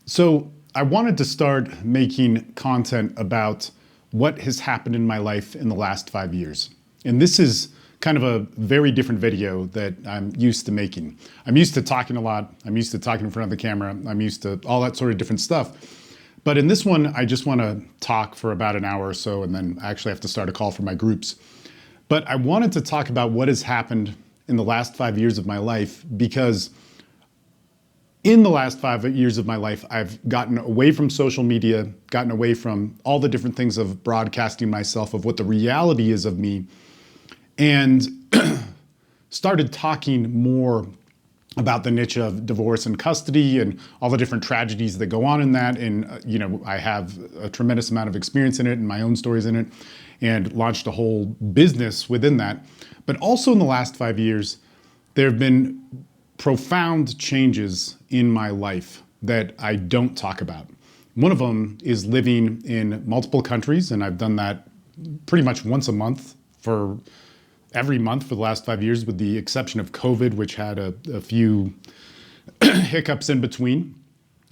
So I wanted to start making content about what has happened in my life in the last 5 years. And this is kind of a very different video that I'm used to making. I'm used to talking a lot. I'm used to talking in front of the camera. I'm used to all that sort of different stuff. But in this one, I just want to talk for about an hour or so, and then I actually have to start a call for my groups. But I wanted to talk about what has happened in the last 5 years of my life, because in the last 5 years of my life, I've gotten away from social media, gotten away from all the different things of broadcasting myself, of what the reality is of me, and started talking more about the niche of divorce and custody and all the different tragedies that go on in that. And, I have a tremendous amount of experience in it and my own stories in it, and launched a whole business within that. But also in the last 5 years, there have been profound changes in my life that I don't talk about. One of them is living in multiple countries, and I've done that pretty much once a month for every month for the last 5 years, with the exception of COVID, which had a few hiccups in between.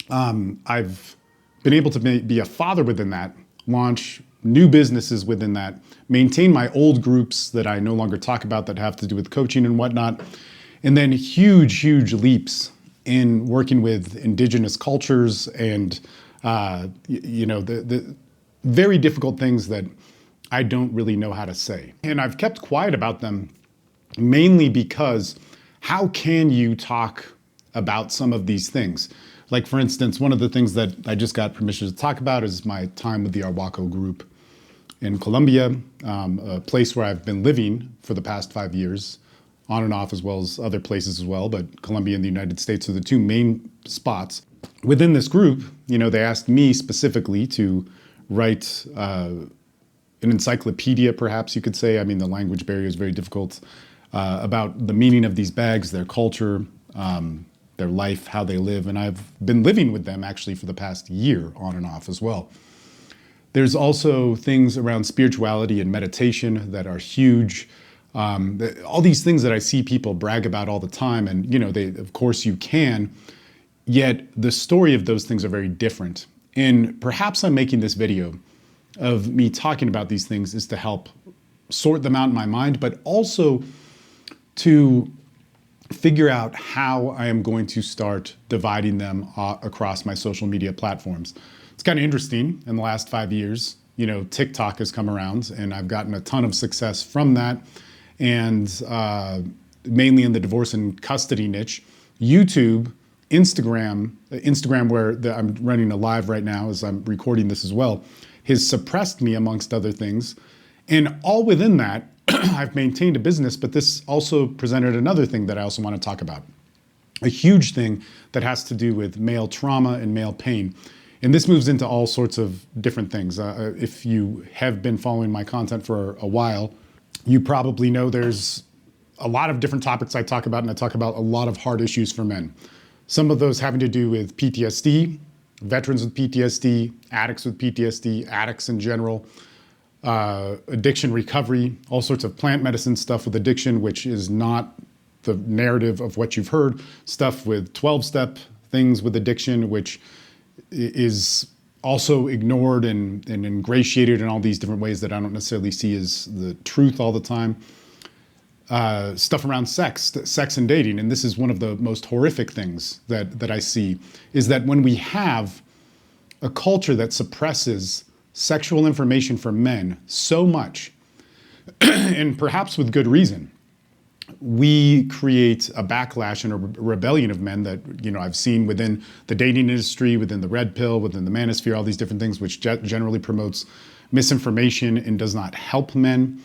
I've been able to be a father within that, launch new businesses within that, maintain my old groups that I no longer talk about that have to do with coaching and whatnot. And then huge, huge leaps in working with indigenous cultures and, the very difficult things that I don't really know how to say. And I've kept quiet about them mainly because how can you talk about some of these things? Like, for instance, one of the things that I just got permission to talk about is my time with the Arhuaco group in Colombia, a place where I've been living for the past 5 years, on and off, as well as other places as well, but Colombia and the United States are the two main spots. Within this group, they asked me specifically to write an encyclopedia, perhaps you could say. I mean, the language barrier is very difficult, about the meaning of these bags, their culture, their life, how they live. And I've been living with them actually for the past year, on and off as well. There's also things around spirituality and meditation that are huge. All these things that I see people brag about all the time, and of course you can, yet the story of those things are very different. And perhaps I'm making this video of me talking about these things is to help sort them out in my mind, but also to figure out how I am going to start dividing them across my social media platforms. It's kind of interesting. In the last 5 years, TikTok has come around, and I've gotten a ton of success from that. And mainly in the divorce and custody niche. YouTube, Instagram, where I'm running a live right now as I'm recording this as well, has suppressed me amongst other things. And all within that, I've maintained a business, but this also presented another thing that I also want to talk about. A huge thing that has to do with male trauma and male pain. And this moves into all sorts of different things. If you have been following my content for a while, you probably know there's a lot of different topics I talk about, and I talk about a lot of hard issues for men. Some of those having to do with PTSD, veterans with PTSD, addicts with PTSD, addicts in general, addiction recovery, all sorts of plant medicine stuff with addiction, which is not the narrative of what you've heard, stuff with 12-step things with addiction, which is also ignored and ingratiated in all these different ways that I don't necessarily see as the truth all the time. Stuff around sex and dating. And this is one of the most horrific things that I see, is that when we have a culture that suppresses sexual information for men so much, and perhaps with good reason, we create a backlash and a rebellion of men that, I've seen within the dating industry, within the red pill, within the manosphere, all these different things, which generally promotes misinformation and does not help men.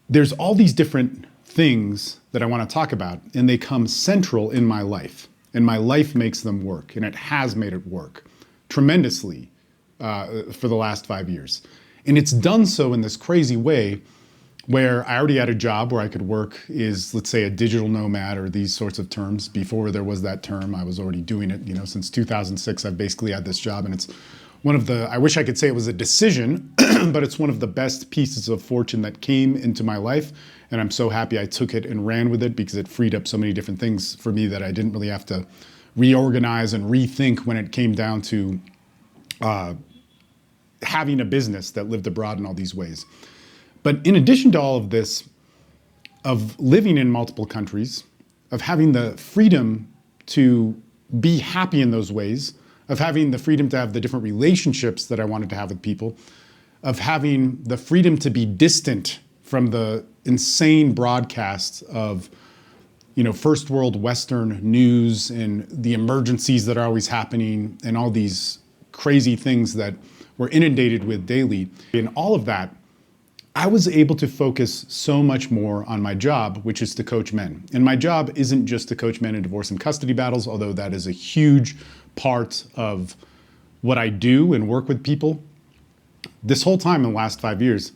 There's all these different things that I want to talk about, and they come central in my life, and my life makes them work, and it has made it work tremendously for the last 5 years. And it's done so in this crazy way where I already had a job where I could work as, let's say, a digital nomad, or these sorts of terms. Before there was that term, I was already doing it. Since 2006, I've basically had this job, and it's one of the, I wish I could say it was a decision, but it's one of the best pieces of fortune that came into my life. And I'm so happy I took it and ran with it, because it freed up so many different things for me that I didn't really have to reorganize and rethink when it came down to having a business that lived abroad in all these ways. But in addition to all of this, of living in multiple countries, of having the freedom to be happy in those ways, of having the freedom to have the different relationships that I wanted to have with people, of having the freedom to be distant from the insane broadcasts of, first world Western news and the emergencies that are always happening and all these crazy things that we're inundated with daily. In all of that, I was able to focus so much more on my job, which is to coach men. And my job isn't just to coach men in divorce and custody battles, although that is a huge part of what I do and work with people. This whole time in the last 5 years,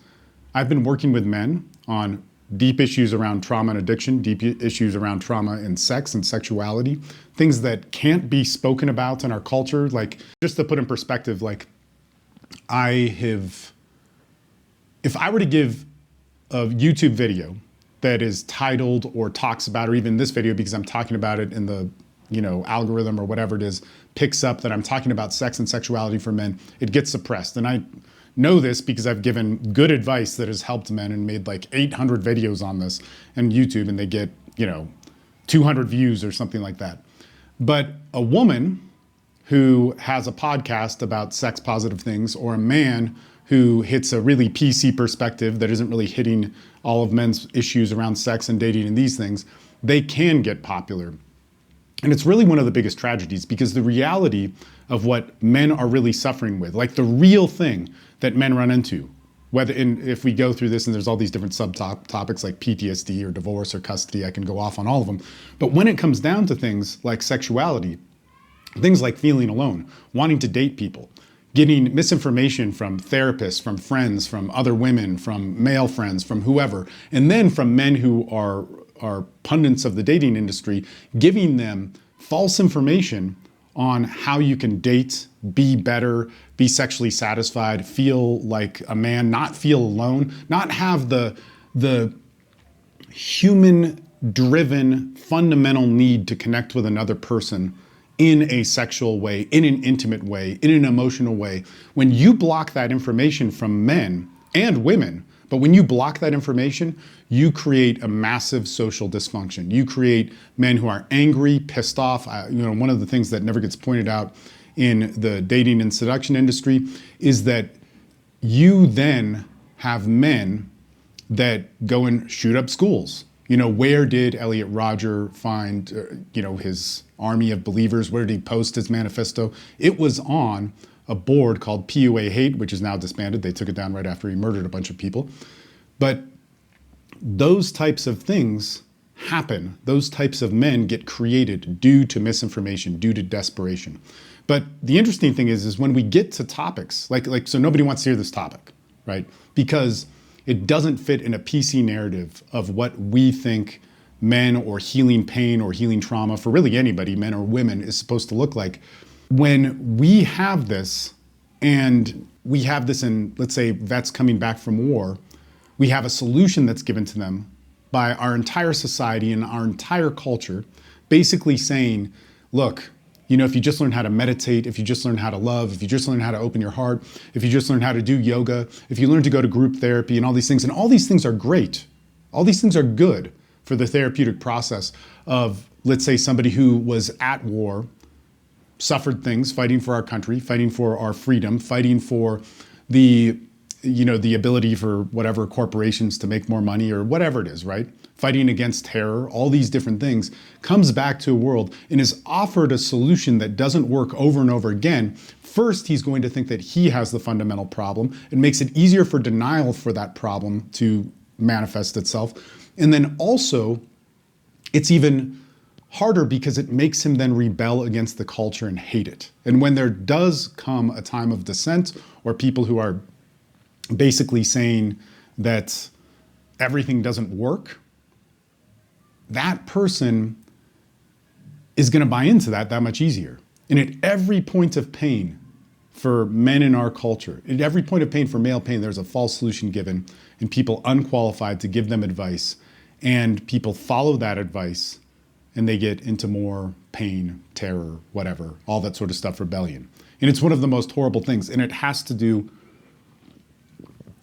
I've been working with men on deep issues around trauma and addiction, deep issues around trauma and sex and sexuality, things that can't be spoken about in our culture. Like, just to put in perspective, if I were to give a YouTube video that is titled or talks about, or even this video, because I'm talking about it in the algorithm or whatever it is, picks up that I'm talking about sex and sexuality for men, it gets suppressed. And I know this because I've given good advice that has helped men and made 800 videos on this on YouTube, and they get, 200 views or something like that. But a woman who has a podcast about sex positive things, or a man who hits a really PC perspective that isn't really hitting all of men's issues around sex and dating and these things, they can get popular. And it's really one of the biggest tragedies, because the reality of what men are really suffering with, the real thing that men run into, if we go through this, and there's all these different subtopics like PTSD or divorce or custody, I can go off on all of them. But when it comes down to things like sexuality, things like feeling alone, wanting to date people, getting misinformation from therapists, from friends, from other women, from male friends, from whoever, and then from men who are pundits of the dating industry, giving them false information on how you can date, be better, be sexually satisfied, feel like a man, not feel alone, not have the human-driven fundamental need to connect with another person in a sexual way, in an intimate way, in an emotional way. When you block that information from men and women, but when you block that information, you create a massive social dysfunction. You create men who are angry, pissed off. One of the things that never gets pointed out in the dating and seduction industry is that you then have men that go and shoot up schools. Where did Elliot Rodger find, his army of believers? Where did he post his manifesto? It was on a board called PUA Hate, which is now disbanded. They took it down right after he murdered a bunch of people. But those types of things happen. Those types of men get created due to misinformation, due to desperation. But the interesting thing is when we get to topics, so nobody wants to hear this topic, right? Because it doesn't fit in a PC narrative of what we think men or healing pain or healing trauma for really anybody, men or women, is supposed to look like. When we have this, and we have this in, let's say, vets coming back from war, we have a solution that's given to them by our entire society and our entire culture, basically saying, look, if you just learn how to meditate, if you just learn how to love, if you just learn how to open your heart, if you just learn how to do yoga, if you learn to go to group therapy and all these things are great. All these things are good for the therapeutic process of, let's say, somebody who was at war, suffered things, fighting for our country, fighting for our freedom, fighting for the ability for whatever corporations to make more money or whatever it is, right? Fighting against terror, all these different things, comes back to a world and is offered a solution that doesn't work over and over again. First, he's going to think that he has the fundamental problem. It makes it easier for denial for that problem to manifest itself. And then also, it's even harder because it makes him then rebel against the culture and hate it. And when there does come a time of dissent, or people who are basically saying that everything doesn't work, that person is going to buy into that much easier. And at every point of pain for men in our culture, at every point of pain for male pain, there's a false solution given, and people unqualified to give them advice, and people follow that advice and they get into more pain, terror, whatever, all that sort of stuff, rebellion. And it's one of the most horrible things. And it has to do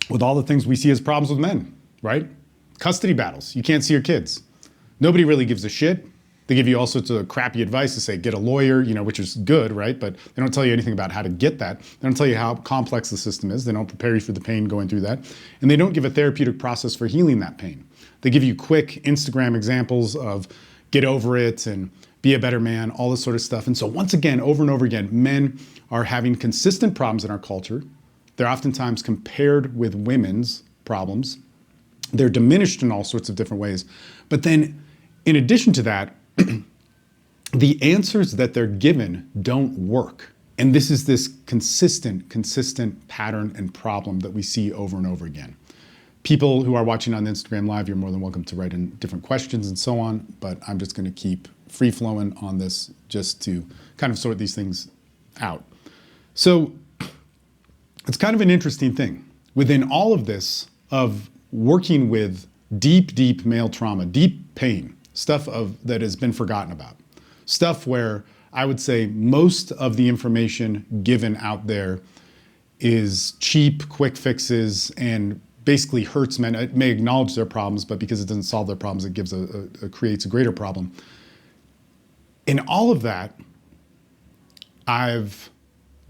with all the things we see as problems with men, right? Custody battles. You can't see your kids. Nobody really gives a shit. They give you all sorts of crappy advice to say, get a lawyer, which is good, right? But they don't tell you anything about how to get that. They don't tell you how complex the system is. They don't prepare you for the pain going through that. And they don't give a therapeutic process for healing that pain. They give you quick Instagram examples of get over it and be a better man, all this sort of stuff. And so once again, over and over again, men are having consistent problems in our culture. They're oftentimes compared with women's problems. They're diminished in all sorts of different ways. But then in addition to that, the answers that they're given don't work. And this is this consistent pattern and problem that we see over and over again. People who are watching on Instagram Live, you're more than welcome to write in different questions and so on, but I'm just going to keep free flowing on this just to kind of sort these things out. So it's kind of an interesting thing. Within all of this of working with deep male trauma, deep pain, stuff that has been forgotten about, stuff where I would say most of the information given out there is cheap, quick fixes, and basically hurts men. It may acknowledge their problems, but because it doesn't solve their problems, it creates a greater problem. In all of that, I've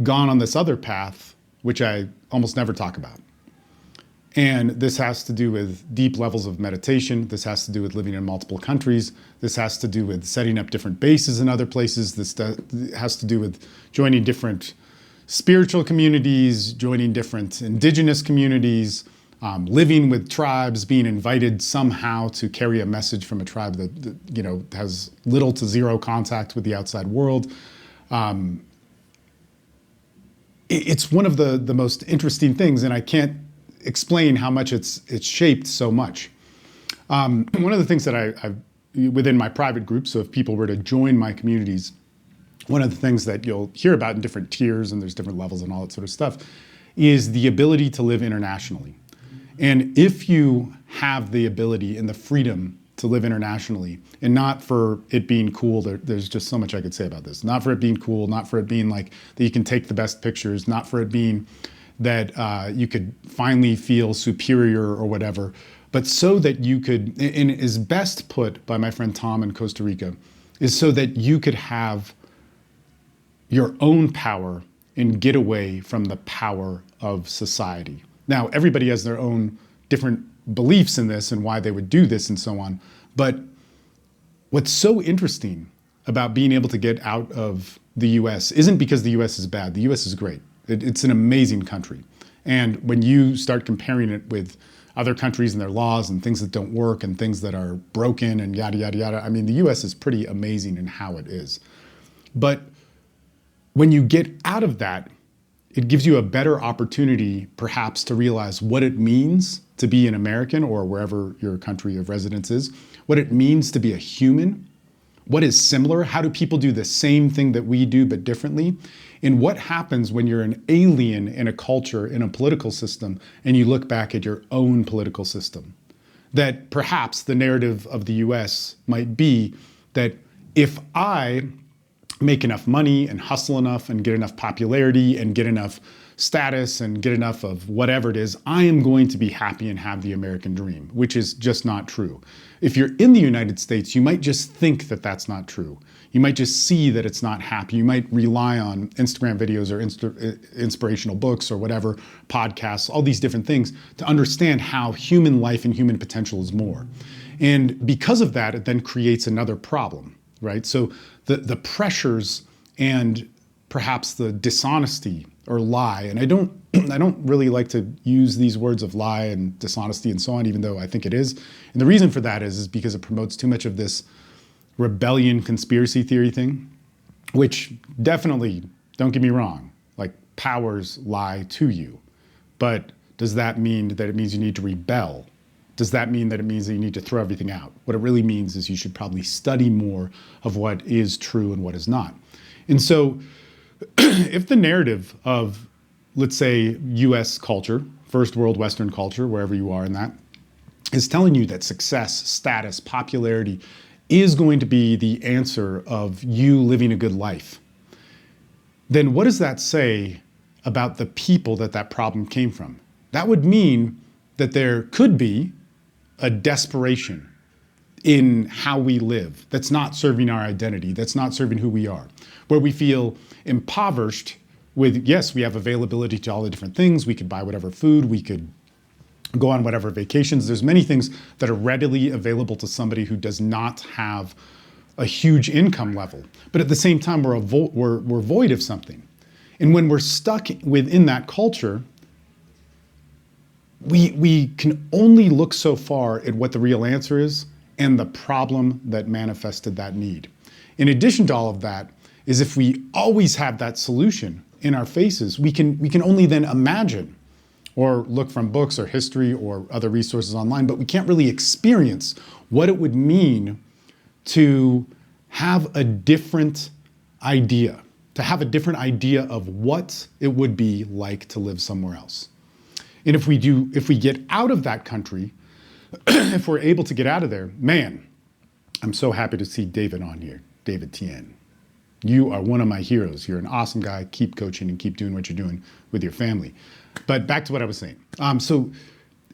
gone on this other path, which I almost never talk about. And this has to do with deep levels of meditation. This has to do with living in multiple countries. This has to do with setting up different bases in other places. This has to do with joining different spiritual communities, joining different indigenous communities, living with tribes, being invited somehow to carry a message from a tribe that has little to zero contact with the outside world. It's one of the most interesting things, and I can't explain how much it's shaped so much. One of the things that I've within my private group, so if people were to join my communities, one of the things that you'll hear about in different tiers, and there's different levels and all that sort of stuff, is the ability to live internationally. And if you have the ability and the freedom to live internationally, and not for it being cool, there's just so much I could say about this. Not for it being cool, not for it being like that you can take the best pictures, not for it being that you could finally feel superior or whatever, but so that you could, and it is best put by my friend Tom in Costa Rica, is so that you could have your own power and get away from the power of society. Now, everybody has their own different beliefs in this and why they would do this and so on, but what's so interesting about being able to get out of the US isn't because the US is bad. The US is great. It's an amazing country. And when you start comparing it with other countries and their laws and things that don't work and things that are broken and yada, yada, yada, I mean, the US is pretty amazing in how it is. But when you get out of that, it gives you a better opportunity perhaps to realize what it means to be an American or wherever your country of residence is, what it means to be a human, what is similar, how do people do the same thing that we do but differently, and what happens when you're an alien in a culture, in a political system, and you look back at your own political system. That perhaps the narrative of the US might be that if I make enough money and hustle enough and get enough popularity and get enough status and get enough of whatever it is, I am going to be happy and have the American dream, which is just not true. If you're in the United States, you might just think that that's not true. You might just see that it's not happy. You might rely on Instagram videos or inspirational books or whatever, podcasts, all these different things to understand how human life and human potential is more. And because of that, it then creates another problem, right? So the pressures and perhaps the dishonesty or lie, and I don't really like to use these words of lie and dishonesty and so on, even though I think it is. And the reason for that is because it promotes too much of this rebellion conspiracy theory thing, which definitely, don't get me wrong, like powers lie to you. But does that mean that it means you need to rebel? Does that mean that it means that you need to throw everything out? What it really means is you should probably study more of what is true and what is not. And so if the narrative of, let's say, US culture, first world Western culture, wherever you are in that, is telling you that success, status, popularity is going to be the answer of you living a good life, then what does that say about the people that that problem came from? That would mean that there could be a desperation in how we live that's not serving our identity, that's not serving who we are, where we feel impoverished with, yes, we have availability to all the different things. We could buy whatever food, we could go on whatever vacations. There's many things that are readily available to somebody who does not have a huge income level. But at the same time, we're void of something. And when we're stuck within that culture, we can only look so far at what the real answer is and the problem that manifested that need. In addition to all of that, is if we always have that solution in our faces, we can only then imagine or look from books or history or other resources online, but we can't really experience what it would mean to have a different idea, of what it would be like to live somewhere else. And if we get out of that country, if we're able to get out of there, man, I'm so happy to see David on here, David Tien. You are one of my heroes. You're an awesome guy. Keep coaching and keep doing what you're doing with your family. But back to what I was saying. So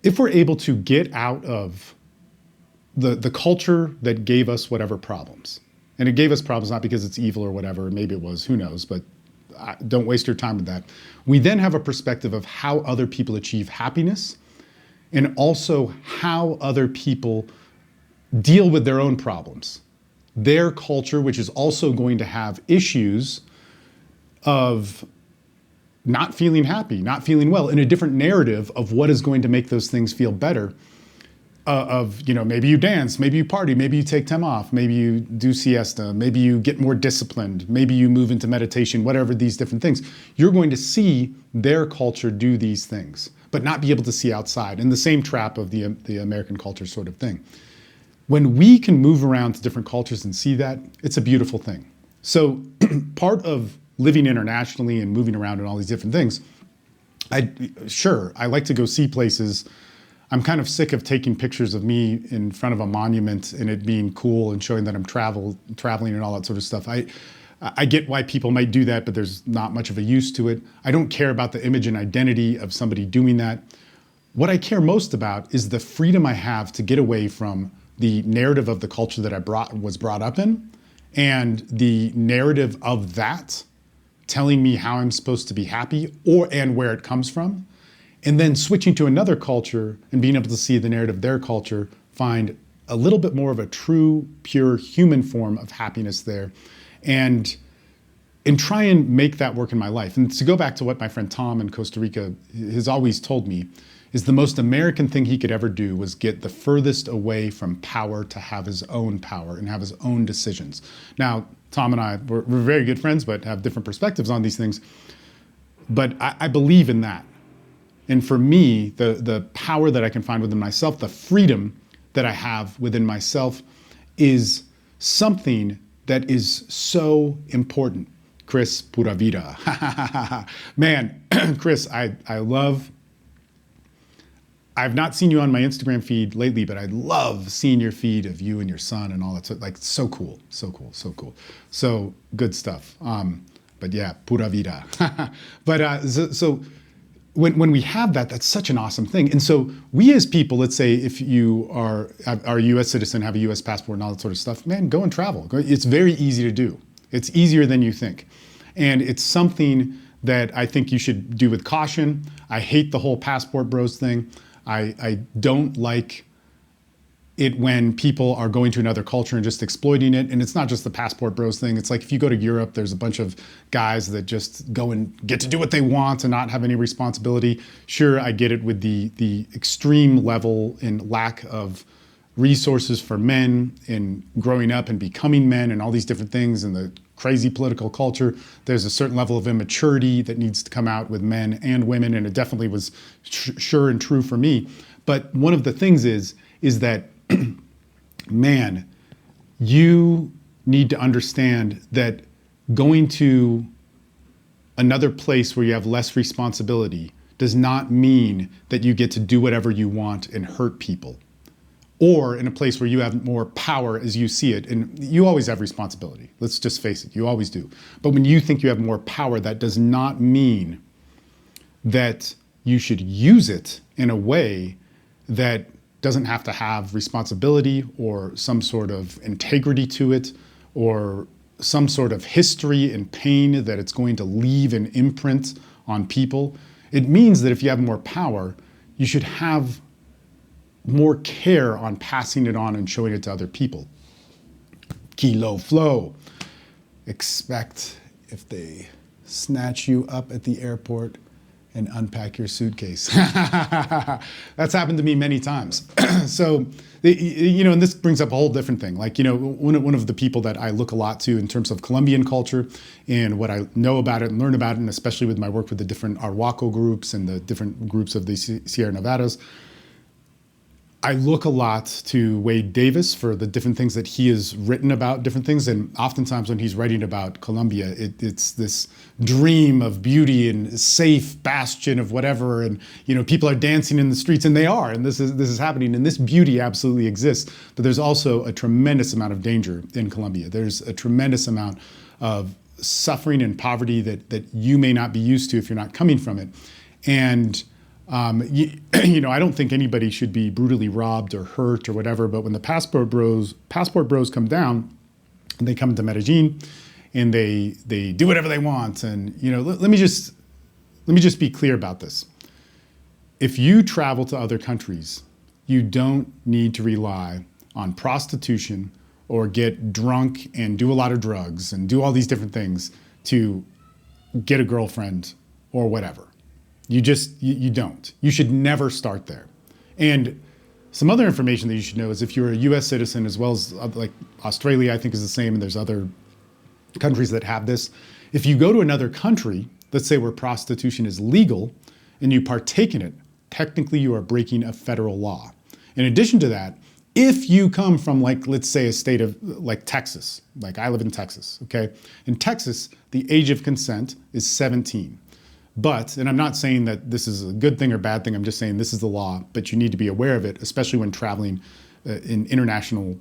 if we're able to get out of the culture that gave us whatever problems, and it gave us problems not because it's evil or whatever, maybe it was, who knows, but don't waste your time with that. We then have a perspective of how other people achieve happiness and also how other people deal with their own problems. Their culture, which is also going to have issues of not feeling happy, not feeling well, in a different narrative of what is going to make those things feel better. Maybe you dance, maybe you party, maybe you take time off, maybe you do siesta, maybe you get more disciplined, maybe you move into meditation, whatever these different things. You're going to see their culture do these things, but not be able to see outside, in the same trap of the American culture sort of thing. When we can move around to different cultures and see that, it's a beautiful thing. So part of living internationally and moving around and all these different things, I like to go see places. I'm kind of sick of taking pictures of me in front of a monument and it being cool and showing that I'm traveling and all that sort of stuff. I get why people might do that, but there's not much of a use to it. I don't care about the image and identity of somebody doing that. What I care most about is the freedom I have to get away from the narrative of the culture that I was brought up in, and the narrative of that telling me how I'm supposed to be happy and where it comes from. And then switching to another culture and being able to see the narrative of their culture, find a little bit more of a true, pure human form of happiness there, and try and make that work in my life. And to go back to what my friend Tom in Costa Rica has always told me, is the most American thing he could ever do was get the furthest away from power to have his own power and have his own decisions. Now, Tom and I, we're very good friends, but have different perspectives on these things. But I believe in that. And for me, the power that I can find within myself, the freedom that I have within myself, is something that is so important. Chris, pura vida. Man, Chris, I've not seen you on my Instagram feed lately, but I love seeing your feed of you and your son and all that. So cool, so cool, so cool. So good stuff. But yeah, pura vida. But so when we have that, that's such an awesome thing. And so we as people, let's say if you are a US citizen, have a US passport and all that sort of stuff, man, go and travel. It's very easy to do. It's easier than you think. And it's something that I think you should do with caution. I hate the whole passport bros thing. I don't like it when people are going to another culture and just exploiting it. And it's not just the passport bros thing. It's like if you go to Europe, there's a bunch of guys that just go and get to do what they want and not have any responsibility. Sure, I get it with the extreme level and lack of resources for men in growing up and becoming men and all these different things and the crazy political culture. There's a certain level of immaturity that needs to come out with men and women, and it definitely was sure and true for me. But one of the things is that, man, you need to understand that going to another place where you have less responsibility does not mean that you get to do whatever you want and hurt people, or in a place where you have more power as you see it. And you always have responsibility. Let's just face it, you always do. But when you think you have more power, that does not mean that you should use it in a way that doesn't have to have responsibility or some sort of integrity to it, or some sort of history and pain that it's going to leave an imprint on people. It means that if you have more power, you should have more care on passing it on and showing it to other people. Kilo flow. Expect if they snatch you up at the airport and unpack your suitcase. That's happened to me many times. So, and this brings up a whole different thing. Like, one of the people that I look a lot to in terms of Colombian culture and what I know about it and learn about it, and especially with my work with the different Arhuaco groups and the different groups of the Sierra Nevadas, I look a lot to Wade Davis for the different things that he has written about different things. And oftentimes when he's writing about Colombia, it's this dream of beauty and safe bastion of whatever. And, people are dancing in the streets, and they are. And this is happening. And this beauty absolutely exists. But there's also a tremendous amount of danger in Colombia. There's a tremendous amount of suffering and poverty that you may not be used to if you're not coming from it. And I don't think anybody should be brutally robbed or hurt or whatever, but when the passport bros come down, and they come to Medellin, and they do whatever they want, and let me just be clear about this. If you travel to other countries, you don't need to rely on prostitution or get drunk and do a lot of drugs and do all these different things to get a girlfriend or whatever. You don't. You should never start there. And some other information that you should know is if you're a US citizen, as well as like Australia, I think is the same, and there's other countries that have this. If you go to another country, let's say where prostitution is legal, and you partake in it, technically you are breaking a federal law. In addition to that, if you come from, like, let's say a state of like Texas, like I live in Texas, okay? In Texas, the age of consent is 17. But, and I'm not saying that this is a good thing or bad thing, I'm just saying this is the law, but you need to be aware of it, especially when traveling in international,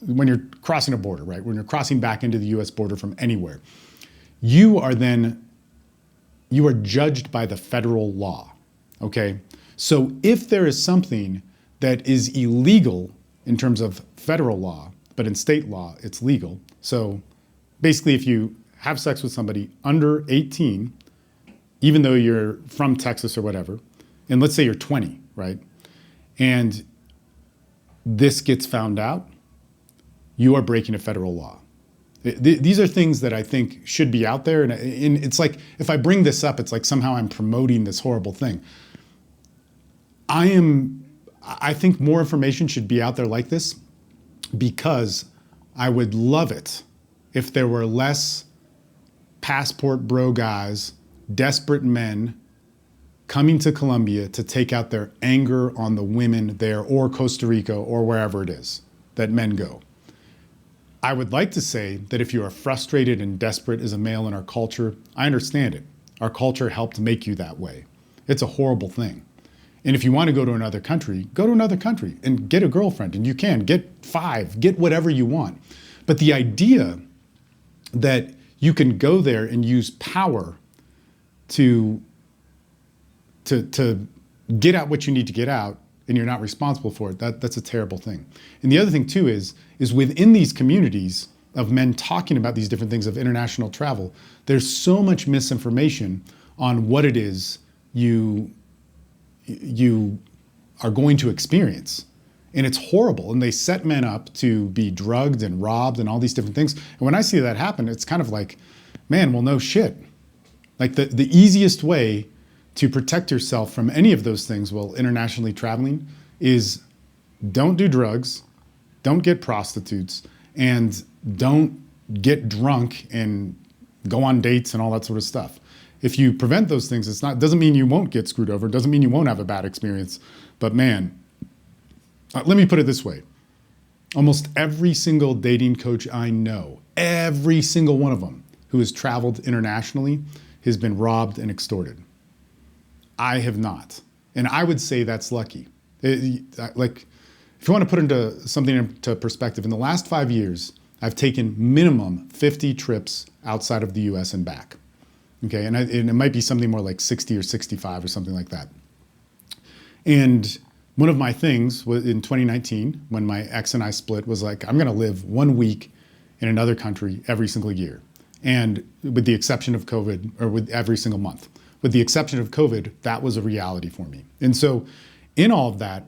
when you're crossing a border, right? When you're crossing back into the US border from anywhere. You are judged by the federal law, okay? So if there is something that is illegal in terms of federal law, but in state law, it's legal. So basically, if you have sex with somebody under 18, even though you're from Texas or whatever, and let's say you're 20, right? And this gets found out, you are breaking a federal law. These are things that I think should be out there. And it's like, if I bring this up, it's like somehow I'm promoting this horrible thing. I think more information should be out there like this, because I would love it if there were less passport bro guys, desperate men coming to Colombia to take out their anger on the women there, or Costa Rica, or wherever it is that men go. I would like to say that if you are frustrated and desperate as a male in our culture, I understand it. Our culture helped make you that way. It's a horrible thing. And if you want to go to another country and get a girlfriend, and you can get 5, get whatever you want. But the idea that you can go there and use power to get out what you need to get out, and you're not responsible for it, that's a terrible thing. And the other thing too is within these communities of men talking about these different things of international travel, there's so much misinformation on what it is you are going to experience. And it's horrible. And they set men up to be drugged and robbed and all these different things. And when I see that happen, it's kind of like, man, well, no shit. Like the easiest way to protect yourself from any of those things while internationally traveling is don't do drugs, don't get prostitutes, and don't get drunk and go on dates and all that sort of stuff. If you prevent those things, doesn't mean you won't get screwed over, doesn't mean you won't have a bad experience. But man, let me put it this way. Almost every single dating coach I know, every single one of them who has traveled internationally has been robbed and extorted. I have not. And I would say that's lucky. if you want to put into something into perspective, in the last 5 years, I've taken minimum 50 trips outside of the US and back. Okay, and it might be something more like 60 or 65 or something like that. And one of my things was in 2019, when my ex and I split, was like, I'm going to live 1 week in another country every single year. And with the exception of COVID, or with every single month, with the exception of COVID, that was a reality for me. And so in all of that,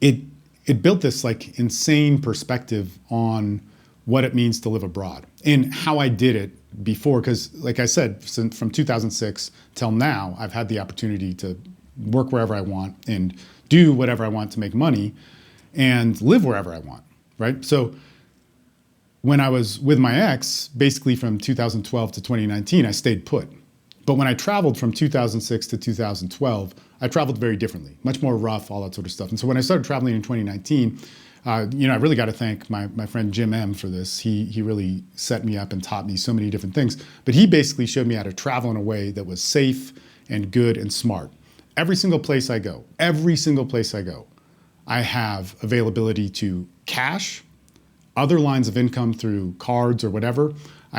it built this like insane perspective on what it means to live abroad and how I did it before. Because like I said, from 2006 till now, I've had the opportunity to work wherever I want and do whatever I want to make money and live wherever I want, right? So when I was with my ex, basically from 2012 to 2019, I stayed put. But when I traveled from 2006 to 2012, I traveled very differently, much more rough, all that sort of stuff. And so when I started traveling in 2019, I really got to thank my friend Jim M for this. He really set me up and taught me so many different things. But he basically showed me how to travel in a way that was safe and good and smart. Every single place I go, I have availability to cash, other lines of income through cards or whatever.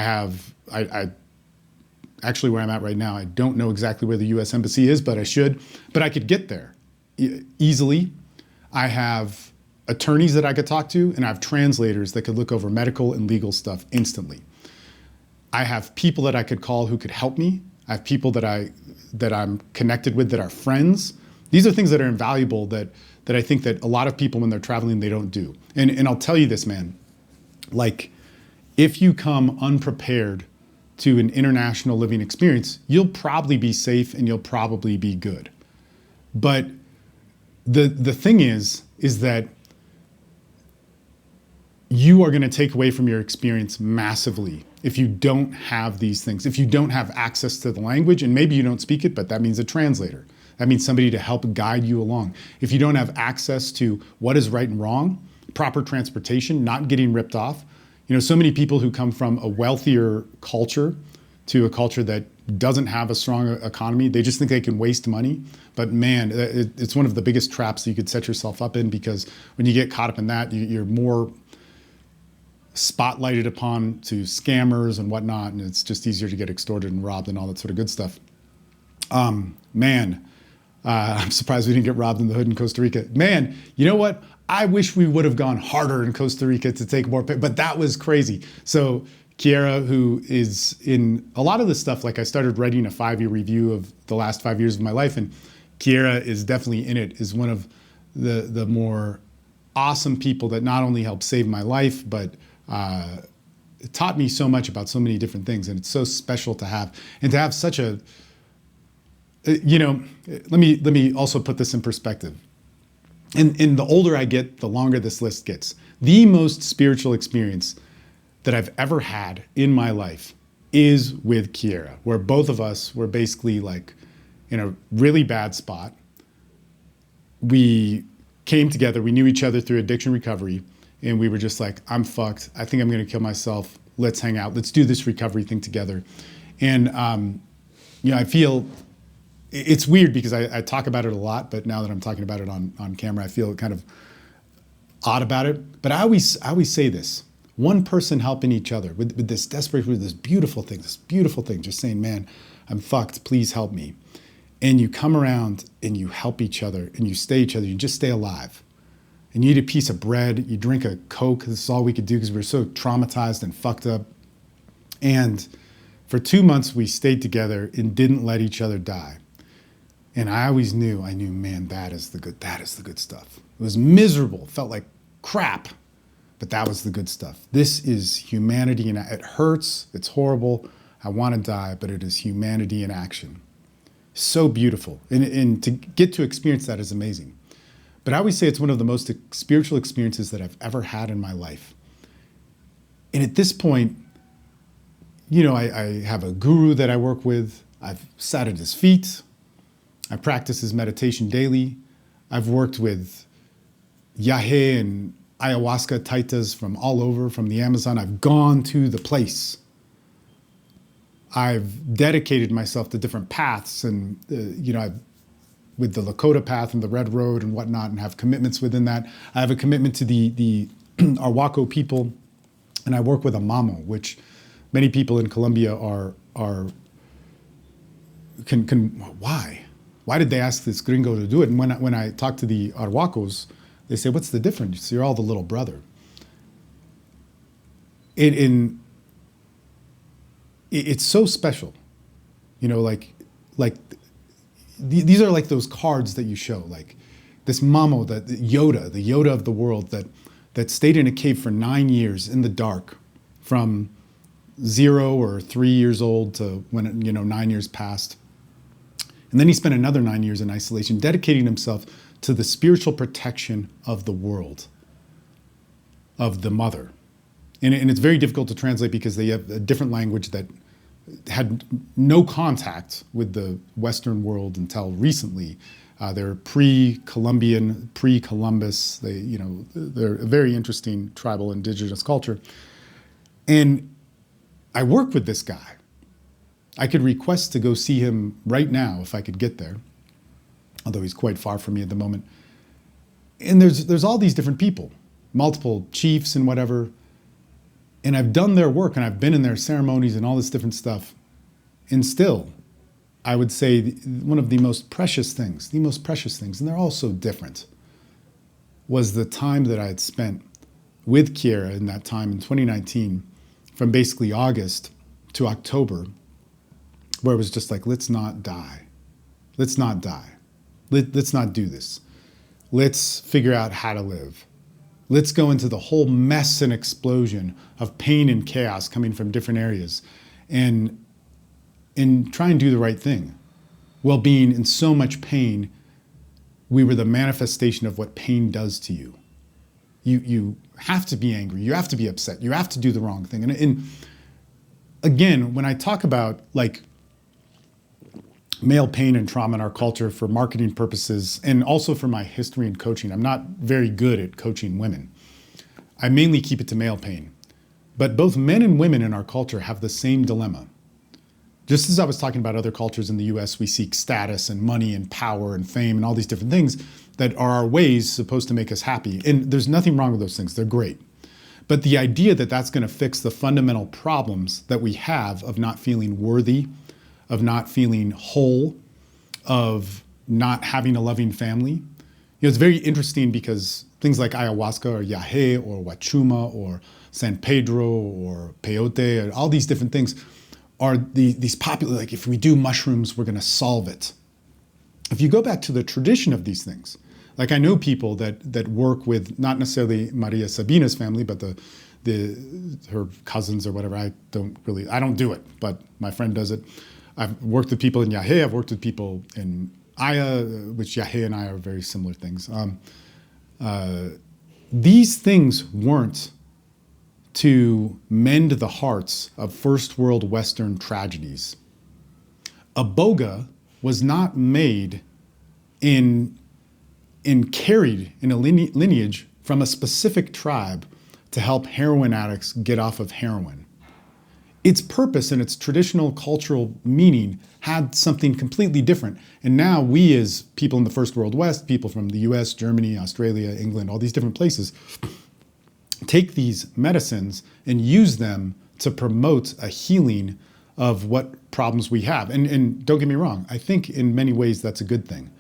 I actually, where I'm at right now, I don't know exactly where the US Embassy is, but I should. But I could get there easily. I have attorneys that I could talk to, and I have translators that could look over medical and legal stuff instantly. I have people that I could call who could help me. I have people that I'm connected with that are friends. These are things that are invaluable that I think that a lot of people when they're traveling, they don't do. And I'll tell you this, man, like if you come unprepared to an international living experience, you'll probably be safe and you'll probably be good. But the thing is that you are going to take away from your experience massively if you don't have these things, if you don't have access to the language, and maybe you don't speak it, but that means a translator. That means somebody to help guide you along. If you don't have access to what is right and wrong, proper transportation, not getting ripped off. So many people who come from a wealthier culture to a culture that doesn't have a strong economy, they just think they can waste money. But man, it's one of the biggest traps that you could set yourself up in, because when you get caught up in that, you're more spotlighted upon to scammers and whatnot, and it's just easier to get extorted and robbed and all that sort of good stuff. I'm surprised we didn't get robbed in the hood in Costa Rica. Man, you know what? I wish we would have gone harder in Costa Rica to take more, but that was crazy. So Kiera, who is in a lot of this stuff, like I started writing a 5-year review of the last 5 years of my life, and Kiera is definitely in it, is one of the more awesome people that not only helped save my life, but it taught me so much about so many different things. And it's so special to have, and to have such a, let me also put this in perspective. And the older I get, the longer this list gets. The most spiritual experience that I've ever had in my life is with Kiera, where both of us were basically like in a really bad spot. We came together, we knew each other through addiction recovery, and we were just like, I'm fucked. I think I'm gonna kill myself. Let's hang out. Let's do this recovery thing together. And I feel, it's weird because I talk about it a lot, but now that I'm talking about it on camera, I feel kind of odd about it. But I always say this: one person helping each other with this desperation, with this beautiful thing, just saying, man, I'm fucked, please help me. And you come around and you help each other and you stay each other, you just stay alive. And you eat a piece of bread, you drink a Coke, this is all we could do because we were so traumatized and fucked up. And for 2 months we stayed together and didn't let each other die. And I knew, man, that is the good stuff. It was miserable, felt like crap, but that was the good stuff. This is humanity, and it hurts, it's horrible, I want to die, but it is humanity in action. So beautiful, and to get to experience that is amazing. But I always say it's one of the most spiritual experiences that I've ever had in my life. And at this point, I have a guru that I work with, I've sat at his feet, I practice his meditation daily. I've worked with yahe and ayahuasca taitas from all over, from the Amazon. I've gone to the place. I've dedicated myself to different paths, and I've with the Lakota path and the Red Road and whatnot, and have commitments within that. I have a commitment to the Arhuaco people, and I work with a mamo, which many people in Colombia why? Why did they ask this gringo to do it? And when I talk to the Arhuacos, they say, what's the difference? You're all the little brother. It's so special, you know, like these are like those cards that you show, like this mamo, the Yoda of the world that stayed in a cave for 9 years in the dark, from 0 or 3 years old to when, you know, 9 years passed. And then he spent another 9 years in isolation, dedicating himself to the spiritual protection of the world, of the mother. And it's very difficult to translate because they have a different language that had no contact with the Western world until recently. They're pre-Columbian, pre-Columbus. They're a very interesting tribal indigenous culture. And I work with this guy. I could request to go see him right now if I could get there, although he's quite far from me at the moment. And there's all these different people, multiple chiefs and whatever. And I've done their work and I've been in their ceremonies and all this different stuff. And still, I would say one of the most precious things, and they're all so different, was the time that I had spent with Kiera in that time in 2019, from basically August to October, where it was just like, let's not die. Let's not die. Let's not do this. Let's figure out how to live. Let's go into the whole mess and explosion of pain and chaos coming from different areas and try and do the right thing. While being in so much pain, we were the manifestation of what pain does to you. You have to be angry. You have to be upset. You have to do the wrong thing. And again, when I talk about like male pain and trauma in our culture for marketing purposes, and also for my history and coaching, I'm not very good at coaching women. I mainly keep it to male pain. But both men and women in our culture have the same dilemma. Just as I was talking about other cultures in the US, we seek status and money and power and fame and all these different things that are our ways supposed to make us happy. And there's nothing wrong with those things. They're great. But the idea that that's going to fix the fundamental problems that we have of not feeling worthy, of not feeling whole, of not having a loving family. You know, it's very interesting because things like ayahuasca or yahe or wachuma or San Pedro or peyote, or all these different things are these popular, like if we do mushrooms, we're gonna solve it. If you go back to the tradition of these things, like I know people that work with not necessarily Maria Sabina's family, but her cousins or whatever. I don't do it, but my friend does it. I've worked with people in Yahe. I've worked with people in Aya, which Yahe and Aya are very similar things. These things weren't to mend the hearts of first world Western tragedies. Iboga was not made and carried in a lineage from a specific tribe to help heroin addicts get off of heroin. Its purpose and its traditional cultural meaning had something completely different. And now we as people in the first world West, people from the US, Germany, Australia, England, all these different places, take these medicines and use them to promote a healing of what problems we have. And don't get me wrong, I think in many ways that's a good thing.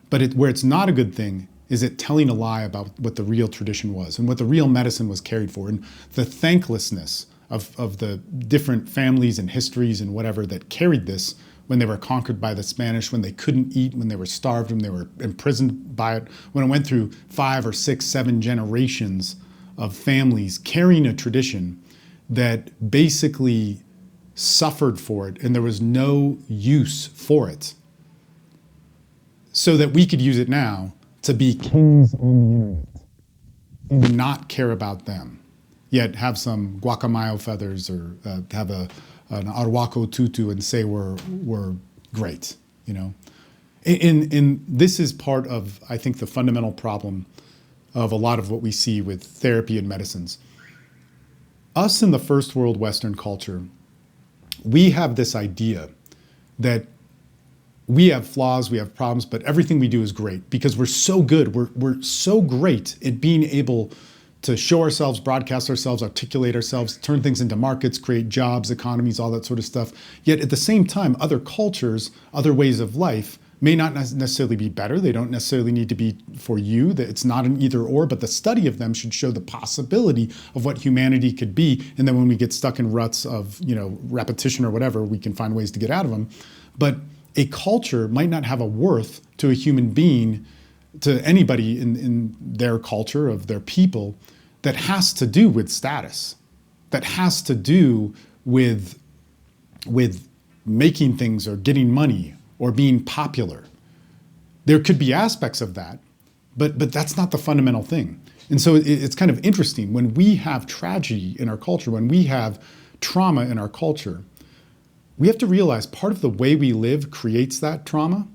But where it's not a good thing is it telling a lie about what the real tradition was and what the real medicine was carried for, and the thanklessness of the different families and histories and whatever that carried this when they were conquered by the Spanish, when they couldn't eat, when they were starved, when they were imprisoned by it, when it went through 5 or 6, 7 generations of families carrying a tradition that basically suffered for it and there was no use for it, so that we could use it now to be kings on the internet and not care about them, yet have some guacamayo feathers or have an arhuaco tutu and say we're great, you know. And this is part of, I think, the fundamental problem of a lot of what we see with therapy and medicines. Us in the first world Western culture, we have this idea that we have flaws, we have problems, but everything we do is great because we're so good. We're so great at being able to show ourselves, broadcast ourselves, articulate ourselves, turn things into markets, create jobs, economies, all that sort of stuff. Yet at the same time, other cultures, other ways of life may not necessarily be better. They don't necessarily need to be for you. It's not an either or, but the study of them should show the possibility of what humanity could be. And then when we get stuck in ruts of, repetition or whatever, we can find ways to get out of them. But a culture might not have a worth to a human being, to anybody in their culture, of their people, that has to do with status, that has to do with making things or getting money or being popular. There could be aspects of that, but that's not the fundamental thing. And so it's kind of interesting when we have tragedy in our culture, when we have trauma in our culture, we have to realize part of the way we live creates that trauma.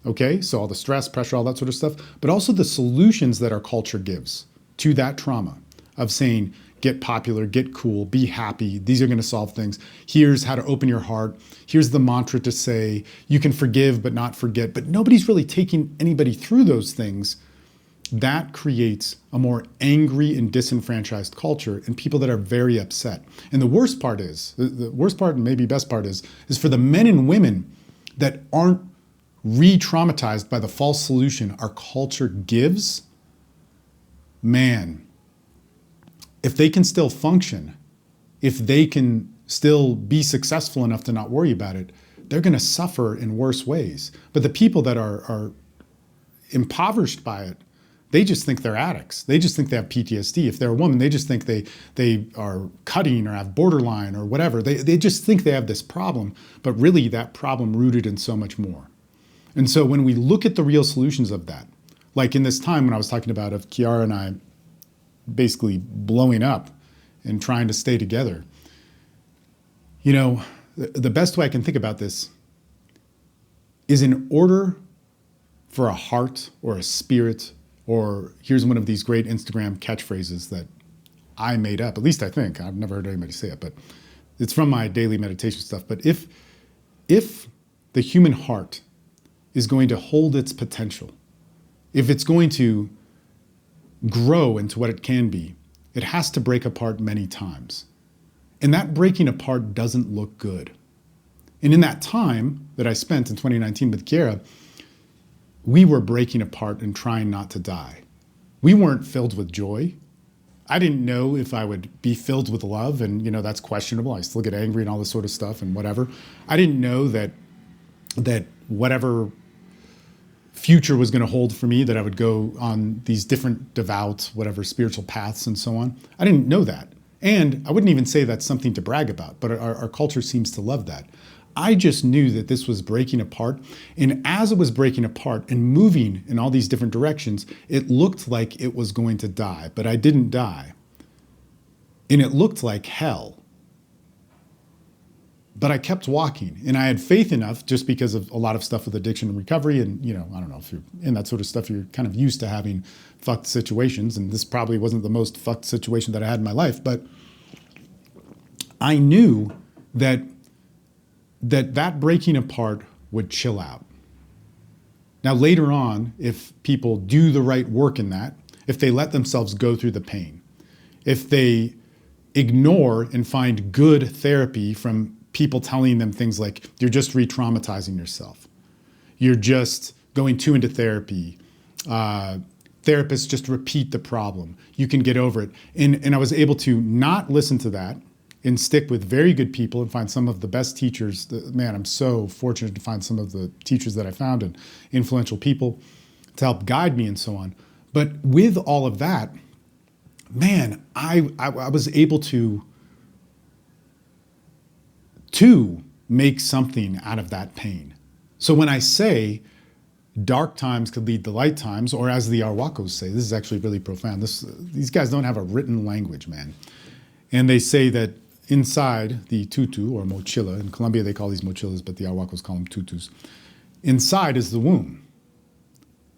Okay, so all the stress, pressure, all that sort of stuff, but also the solutions that our culture gives to that trauma of saying, get popular, get cool, be happy. These are going to solve things. Here's how to open your heart. Here's the mantra to say, you can forgive but not forget. But nobody's really taking anybody through those things. That creates a more angry and disenfranchised culture and people that are very upset. And the worst part is, the worst part and maybe best part is for the men and women that aren't re-traumatized by the false solution our culture gives. Man, if they can still function, if they can still be successful enough to not worry about it, they're going to suffer in worse ways. But the people that are impoverished by it, they just think they're addicts. They just think they have PTSD. If they're a woman, they just think they are cutting or have borderline or whatever. They just think they have this problem, but really that problem rooted in so much more. And so when we look at the real solutions of that, like in this time when I was talking about of Kiara and I basically blowing up and trying to stay together, the best way I can think about this is, in order for a heart or a spirit, or here's one of these great Instagram catchphrases that I made up, at least I think, I've never heard anybody say it, but it's from my daily meditation stuff. But if the human heart is going to hold its potential, if it's going to grow into what it can be, it has to break apart many times. And that breaking apart doesn't look good. And in that time that I spent in 2019 with Kiara, we were breaking apart and trying not to die. We weren't filled with joy. I didn't know if I would be filled with love, and that's questionable. I still get angry and all this sort of stuff and whatever. I didn't know that whatever future was going to hold for me, that I would go on these different devout, whatever, spiritual paths and so on. I didn't know that. And I wouldn't even say that's something to brag about, but our culture seems to love that. I just knew that this was breaking apart. And as it was breaking apart and moving in all these different directions, it looked like it was going to die, but I didn't die. And it looked like hell. But I kept walking, and I had faith enough, just because of a lot of stuff with addiction and recovery. And, I don't know, if you're in that sort of stuff, you're kind of used to having fucked situations. And this probably wasn't the most fucked situation that I had in my life. But I knew that breaking apart would chill out. Now, later on, if people do the right work in that, if they let themselves go through the pain, if they ignore and find good therapy from people telling them things like, you're just re-traumatizing yourself, you're just going too into therapy, therapists just repeat the problem, you can get over it. And I was able to not listen to that and stick with very good people and find some of the best teachers. Man, I'm so fortunate to find some of the teachers that I found and influential people to help guide me and so on. But with all of that, man, I was able to make something out of that pain. So when I say dark times could lead to light times, or as the Arhuacos say, this is actually really profound. These guys don't have a written language, man. And they say that inside the tutu, or mochila, in Colombia they call these mochilas, but the Arhuacos call them tutus, inside is the womb.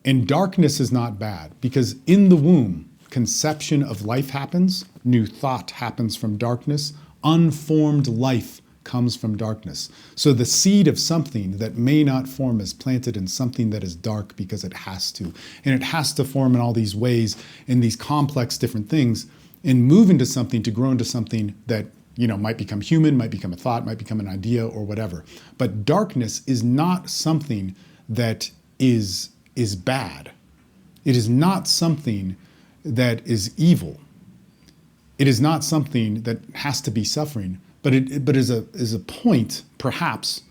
And darkness is not bad, because in the womb, conception of life happens, new thought happens from darkness, unformed life comes from darkness. So the seed of something that may not form is planted in something that is dark because it has to. And it has to form in all these ways, in these complex different things, and move into something to grow into something that might become human, might become a thought, might become an idea or whatever. But darkness is not something that is bad. It is not something that is evil. It is not something that has to be suffering, but is a point, perhaps,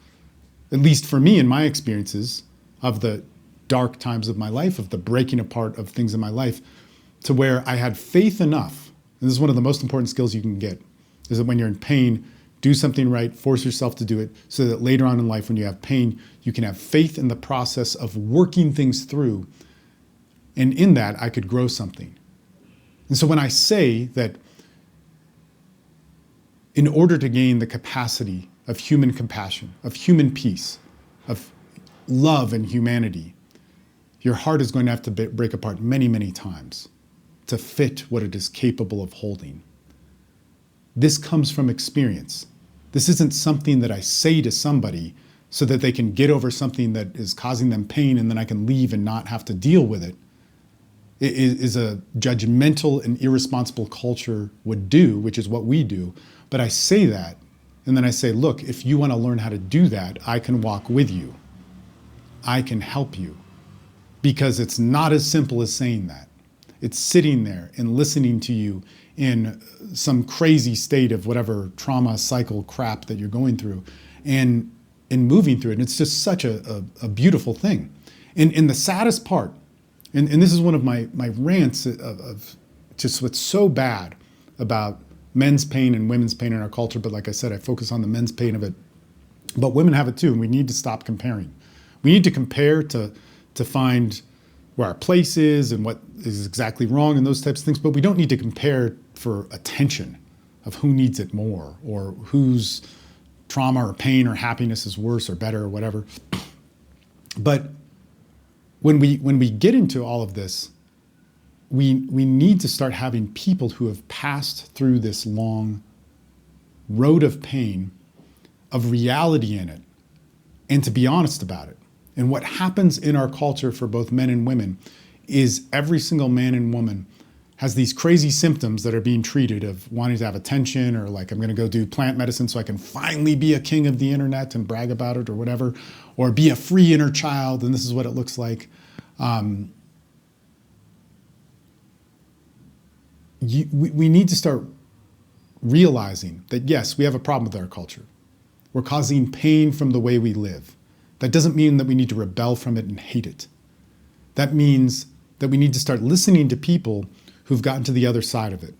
at least for me in my experiences of the dark times of my life, of the breaking apart of things in my life, to where I had faith enough, and this is one of the most important skills you can get, is that when you're in pain, do something right, force yourself to do it, so that later on in life when you have pain, you can have faith in the process of working things through, and in that I could grow something. And so when I say that in order to gain the capacity of human compassion, of human peace, of love and humanity, your heart is going to have to break apart many, many times to fit what it is capable of holding. This comes from experience. This isn't something that I say to somebody so that they can get over something that is causing them pain and then I can leave and not have to deal with it. It is a judgmental and irresponsible culture would do, which is what we do. But I say that, and then I say, look, if you want to learn how to do that, I can walk with you. I can help you. Because it's not as simple as saying that. It's sitting there and listening to you in some crazy state of whatever trauma cycle crap that you're going through and moving through it. And it's just such a beautiful thing. And the saddest part, and this is one of my rants of just what's so bad about men's pain and women's pain in our culture, but like I said, I focus on the men's pain of it. But women have it too, and we need to stop comparing. We need to compare to find where our place is and what is exactly wrong and those types of things, but we don't need to compare for attention of who needs it more or whose trauma or pain or happiness is worse or better or whatever. But when we get into all of this, we need to start having people who have passed through this long road of pain, of reality in it, and to be honest about it. And what happens in our culture for both men and women is every single man and woman has these crazy symptoms that are being treated of wanting to have attention, or like, I'm going to go do plant medicine so I can finally be a king of the internet and brag about it or whatever, or be a free inner child, and this is what it looks like. We need to start realizing that, yes, we have a problem with our culture. We're causing pain from the way we live. That doesn't mean that we need to rebel from it and hate it. That means that we need to start listening to people who've gotten to the other side of it.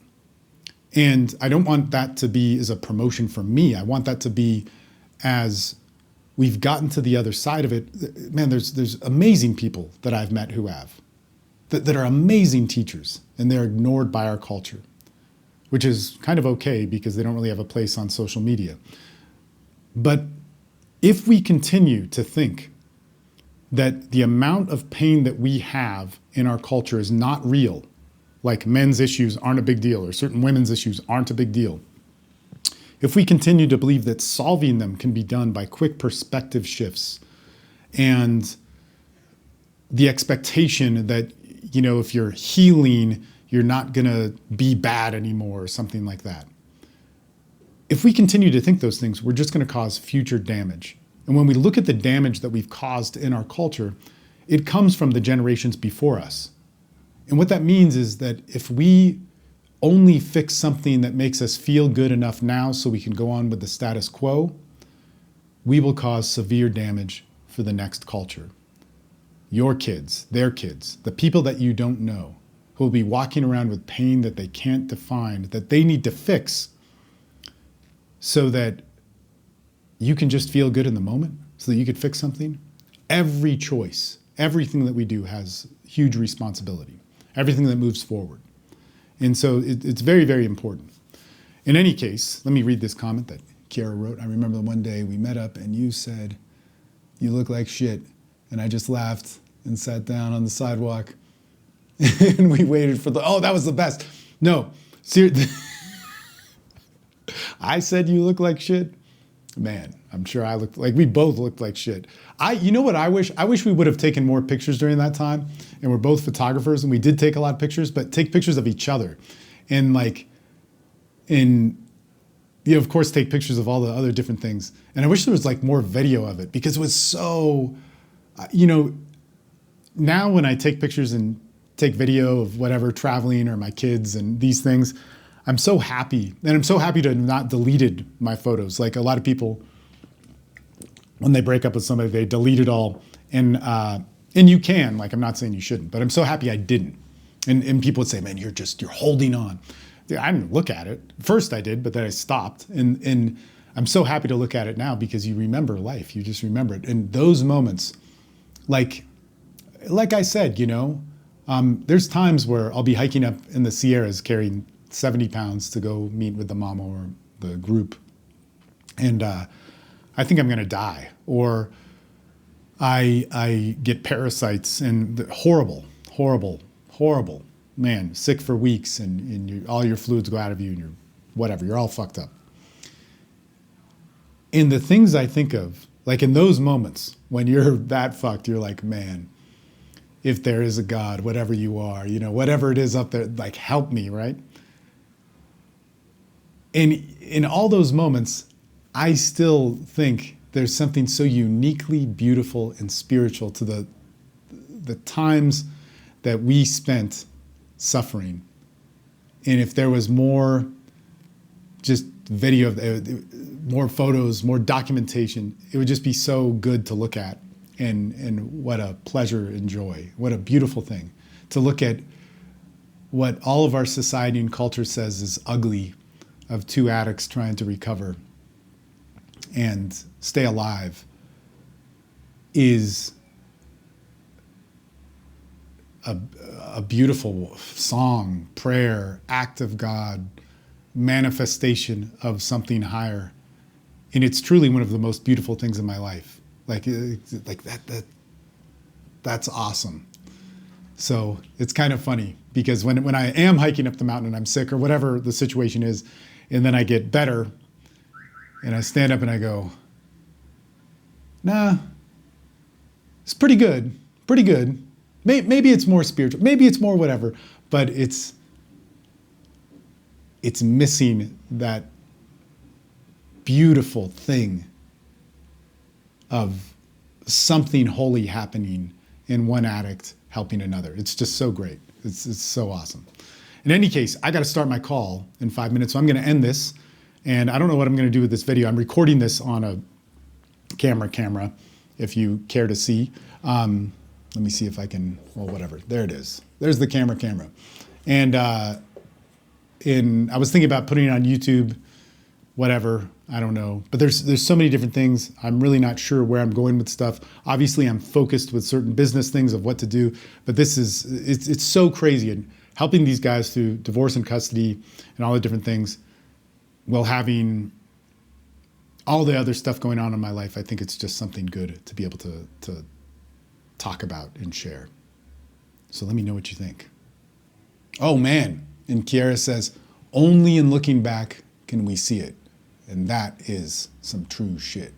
And I don't want that to be as a promotion for me. I want that to be as we've gotten to the other side of it. Man, there's amazing people that I've met who have, that are amazing teachers, and they're ignored by our culture, which is kind of okay because they don't really have a place on social media. But if we continue to think that the amount of pain that we have in our culture is not real, like men's issues aren't a big deal or certain women's issues aren't a big deal, if we continue to believe that solving them can be done by quick perspective shifts and the expectation that, if you're healing, you're not going to be bad anymore or something like that. If we continue to think those things, we're just going to cause future damage. And when we look at the damage that we've caused in our culture, it comes from the generations before us. And what that means is that if we only fix something that makes us feel good enough now so we can go on with the status quo, we will cause severe damage for the next culture. Your kids, their kids, the people that you don't know, who will be walking around with pain that they can't define, that they need to fix so that you can just feel good in the moment, so that you could fix something. Every choice, everything that we do has huge responsibility, everything that moves forward. And so it's very, very important. In any case, let me read this comment that Kiara wrote. I remember one day we met up and you said, "You look like shit." And I just laughed and sat down on the sidewalk and we waited for that was the best. No, seriously. I said you look like shit. Man, I'm sure I looked like, we both looked like shit. You know what I wish? I wish we would have taken more pictures during that time. And we're both photographers and we did take a lot of pictures, but take pictures of each other. And like, of course, take pictures of all the other different things. And I wish there was like more video of it because it was so, now when I take pictures and take video of whatever, traveling or my kids and these things, I'm so happy. And I'm so happy to have not deleted my photos. Like a lot of people, when they break up with somebody, they delete it all. And you can, like, I'm not saying you shouldn't, but I'm so happy I didn't. And people would say, man, you're holding on. I didn't look at it. First I did, but then I stopped. And I'm so happy to look at it now because you remember life. You just remember it. And those moments, like I said, there's times where I'll be hiking up in the Sierras carrying 70 pounds to go meet with the mama or the group. And I think I'm going to die. Or I get parasites and horrible, man, sick for weeks and all your fluids go out of you and you're all fucked up. And the things I think of, like in those moments when you're that fucked, you're like, man, if there is a God, whatever you are, whatever it is up there, like help me, right? And in all those moments, I still think there's something so uniquely beautiful and spiritual to the times that we spent suffering. And if there was more just video, more photos, more documentation, it would just be so good to look at. And what a pleasure and joy. What a beautiful thing to look at what all of our society and culture says is ugly, of two addicts trying to recover and stay alive, is a beautiful song, prayer, act of God, manifestation of something higher. And it's truly one of the most beautiful things in my life. Like that's awesome. So it's kind of funny because when I am hiking up the mountain and I'm sick or whatever the situation is, and then I get better and I stand up and I go, nah, it's pretty good. Maybe it's more spiritual, maybe it's more whatever, but it's missing that beautiful thing of something holy happening in one addict helping another. It's just so great. It's so awesome. In any case, I got to start my call in 5 minutes, so I'm going to end this. And I don't know what I'm going to do with this video. I'm recording this on a camera, if you care to see. Let me see if I can, well, whatever. There it is. There's the camera. And I was thinking about putting it on YouTube, whatever, I don't know. But there's so many different things. I'm really not sure where I'm going with stuff. Obviously, I'm focused with certain business things of what to do. But it's so crazy. And helping these guys through divorce and custody and all the different things, while having all the other stuff going on in my life, I think it's just something good to be able to talk about and share. So let me know what you think. Oh man, and Kiara says, only in looking back can we see it. And that is some true shit.